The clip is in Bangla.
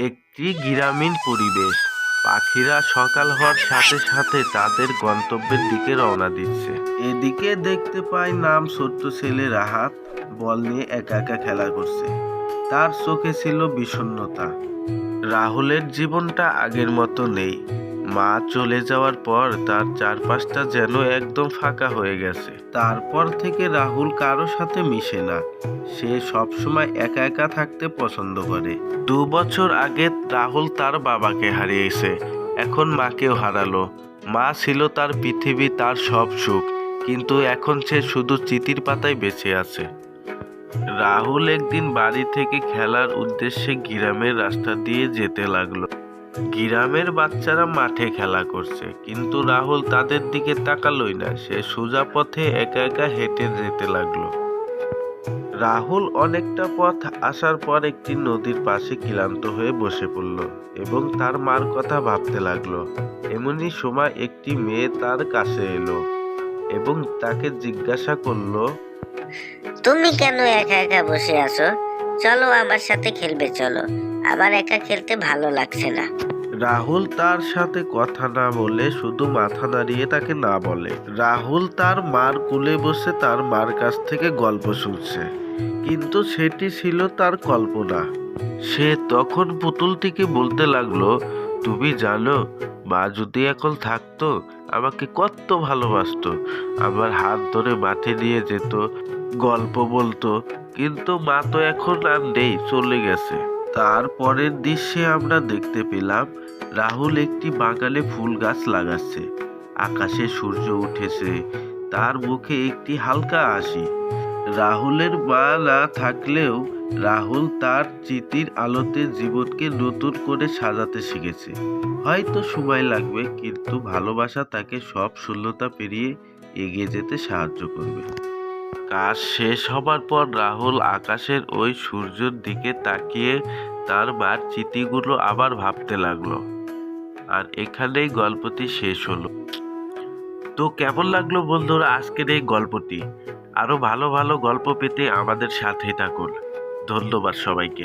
একটি গ্রামীণ পরিবেশ। পাখিরা সকাল হওয়ার সাথে সাথে তাদের গন্তব্যের দিকে রওনা দিচ্ছে। এদিকে দেখতে পাই নাম ছোট্ট ছেলে রাহাত বল নিয়ে একা একা খেলা করছে। তার চোখে ছিল বিষণ্ণতা। রাহুলের জীবনটা আগের মতো নেই। মা চলে যাওয়ার পর তার চারপাশটা যেন একদম ফাঁকা হয়ে গেছে। তারপর থেকে রাহুল কারো সাথে মিশে না। সে সবসময় একা একা থাকতে পছন্দ করে। 2 বছর আগে রাহুল তার বাবাকে হারিয়েছে, এখন মাকেও হারালো। মা ছিল তার পৃথিবী, তার সব সুখ, কিন্তু এখন সে শুধু চিঠির পাতায় বেঁচে আছে। রাহুল একদিন বাড়ি থেকে খেলার উদ্দেশ্যে গ্রামের রাস্তা দিয়ে যেতে লাগলো। গ্রামের বাচ্চারা মাঠে খেলা করছে, কিন্তু রাহুল তাদের দিকে তাকালোই না। সে সোজা পথে একা একা হেঁটে যেতে লাগলো। রাহুল অনেকটা পথ আসার পর একটি নদীর পাশে ক্লান্ত হয়ে বসে পড়ল এবং তার মার কথা ভাবতে লাগলো। এমনই সময় একটি মেয়ে তার কাছে এলো এবং তাকে জিজ্ঞাসা করলো, তুমি কেন একা একা বসে আছো? চলো আমার সাথে খেলবে, চলো। আমার একা খেলতে ভালো লাগছে না। রাহুল তার সাথে কথা না বলে শুধু মাথা নাড়িয়ে তাকে না বলে। রাহুল তার মার কোলে বসে তার মার কাছ থেকে গল্প শুনছে, কিন্তু সেটি ছিল তার কল্পনা। সে তখন পুতুলটিকে বলতে লাগলো, তুমি জানো, মা যদি এখন থাকতো আমাকে কত ভালোবাসতো। আমার হাত ধরে মাঠে নিয়ে যেত, গল্প বলতো, কিন্তু মা তো এখন আর নেই, চলে গেছে। তার পরের দৃশ্যে আমরা দেখতে পেলাম রাহুল একটি বাগানে ফুল গাছ লাগাচ্ছে। আকাশে সূর্য উঠেছে, তার মুখে একটি হালকা হাসি। রাহুলের মা না থাকলেও রাহুল তার চিঠির আলোতে জীবনকে নতুন করে সাজাতে শিখেছে। হয়তো সময় লাগবে, কিন্তু ভালোবাসা তাকে সব শূন্যতা পেরিয়ে এগিয়ে যেতে সাহায্য করবে। কাজ শেষ হবার পর রাহুল আকাশের ওই সূর্যের দিকে তাকিয়ে তার মার চিঠিগুলো আবার ভাবতে লাগলো। আর এখানেই গল্পটি শেষ হলো। তো কেমন লাগলো বন্ধুরা আজকের এই গল্পটি? আরো ভালো ভালো গল্প পেতে আমাদের সাথেই থাকুন। ধন্যবাদ সবাইকে।